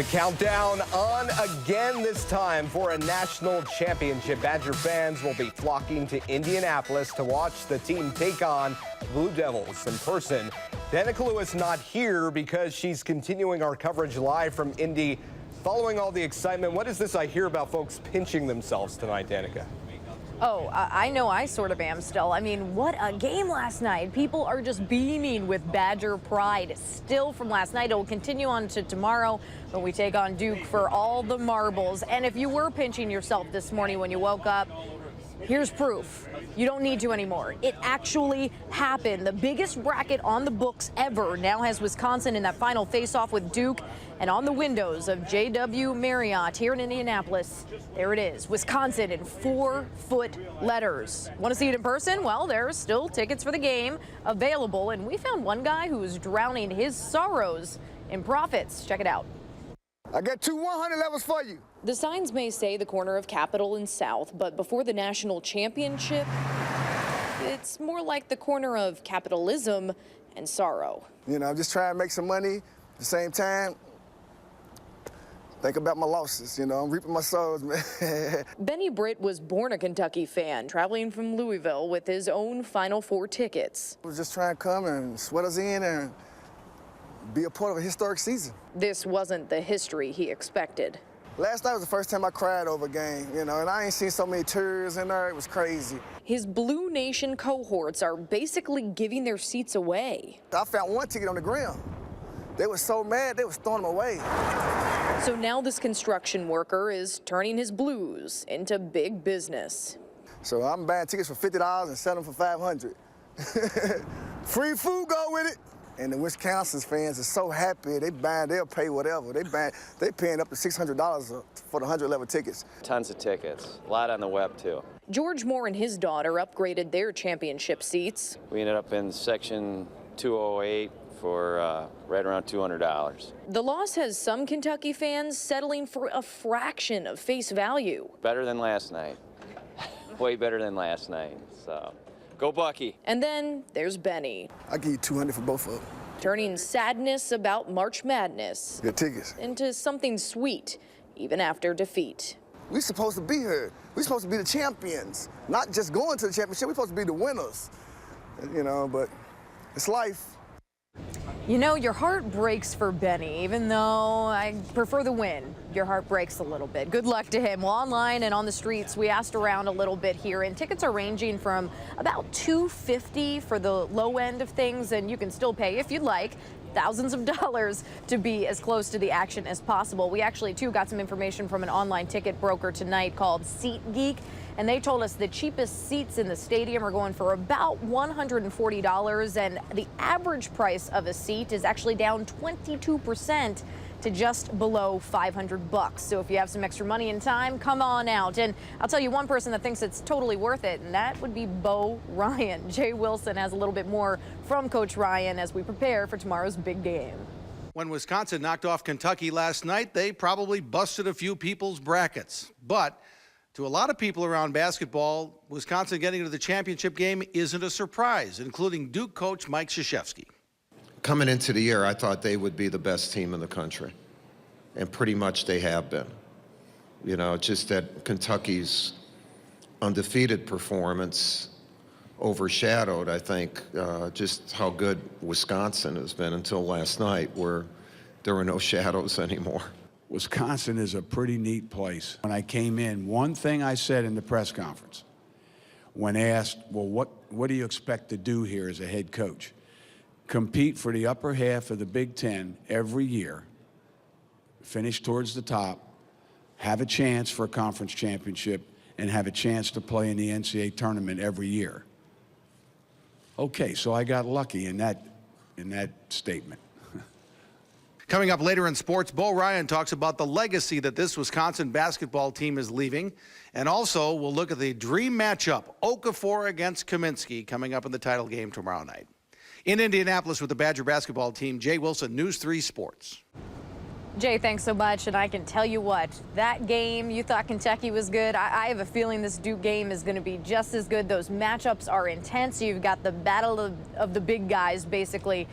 The countdown on again, this time for a national championship. Badger fans will be flocking to Indianapolis to watch the team take on Blue Devils in person. Danica Lewis not here because she's continuing our coverage live from Indy. Following all the excitement, what is this I hear about folks pinching themselves tonight, Danica? Oh, I know I sort of am still. I mean, what a game last night. People are just beaming with Badger pride still from last night. It will continue on to tomorrow when we take on Duke for all the marbles. And if you were pinching yourself this morning when you woke up, here's proof. You don't need to anymore. It actually happened. The biggest bracket on the books ever now has Wisconsin in that final face-off with Duke. And on the windows of JW Marriott here in Indianapolis, there it is, Wisconsin in 4-foot letters. Want to see it in person? Well, there's still tickets for the game available. And we found one guy who's drowning his sorrows in profits. Check it out. I got two 100 levels for you. The signs may say the corner of Capitol and South, but before the national championship, it's more like the corner of capitalism and sorrow. You know, I'm just trying to make some money. At the same time, think about my losses. You know, I'm reaping my sorrows, man. Benny Britt was born a Kentucky fan, traveling from Louisville with his own Final Four tickets. I was just trying to come and sweat us in and be a part of a historic season. This wasn't the history he expected. Last night was the first time I cried over a game, you know, and I ain't seen so many tears in there. It was crazy. His Blue Nation cohorts are basically giving their seats away. I found one ticket on the ground. They were so mad, they was throwing them away. So now this construction worker is turning his blues into big business. So I'm buying tickets for $50 and selling them for $500. Free food go with it. And the Wisconsin fans are so happy. They'll pay whatever. They paying up to $600 for the 100-level tickets. Tons of tickets, a lot on the web too. George Moore and his daughter upgraded their championship seats. We ended up in section 208 for right around $200. The loss has some Kentucky fans settling for a fraction of face value. Better than last night. Way better than last night, so. Go Bucky. And then there's Benny. I'll give you $200 for both of them. Turning sadness about March Madness Your tickets. into something sweet, even after defeat. We're supposed to be here. We're supposed to be the champions. Not just going to the championship, we're supposed to be the winners. You know, but it's life. You know, your heart breaks for Benny, even though I prefer the win. Your heart breaks a little bit. Good luck to him. Well, online and on the streets, we asked around a little bit here, and tickets are ranging from about $250 for the low end of things, and you can still pay, if you'd like, thousands of dollars to be as close to the action as possible. We actually, too, got some information from an online ticket broker tonight called SeatGeek, and they told us the cheapest seats in the stadium are going for about $140, and the average price of a seat is actually down 22% to just below $500. So if you have some extra money and time, come on out. And I'll tell you one person that thinks it's totally worth it, and that would be Bo Ryan. Jay Wilson has a little bit more from Coach Ryan as we prepare for tomorrow's big game. When Wisconsin knocked off Kentucky last night, they probably busted a few people's brackets. But to a lot of people around basketball, Wisconsin getting to the championship game isn't a surprise, including Duke coach Mike Krzyzewski. Coming into the year, I thought they would be the best team in the country, and pretty much they have been. You know, just that Kentucky's undefeated performance overshadowed, I think, just how good Wisconsin has been until last night, where there were no shadows anymore. Wisconsin is a pretty neat place. When I came in, one thing I said in the press conference, when asked, well, what do you expect to do here as a head coach? Compete for the upper half of the Big Ten every year, finish towards the top, have a chance for a conference championship, and have a chance to play in the NCAA tournament every year. Okay, so I got lucky in that statement. Coming up later in sports, Bo Ryan talks about the legacy that this Wisconsin basketball team is leaving. And also, we'll look at the dream matchup, Okafor against Kaminsky, coming up in the title game tomorrow night. In Indianapolis with the Badger basketball team, Jay Wilson, News 3 Sports. Jay, thanks so much. And I can tell you what, that game, you thought Kentucky was good. I have a feeling this Duke game is going to be just as good. Those matchups are intense. You've got the battle of the big guys, basically,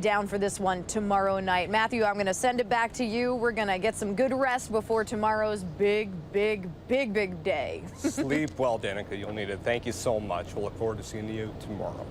down for this one tomorrow night. Matthew, I'm going to send it back to you. We're going to get some good rest before tomorrow's big day. Sleep well, Danica. You'll need it. Thank you so much. We'll look forward to seeing you tomorrow.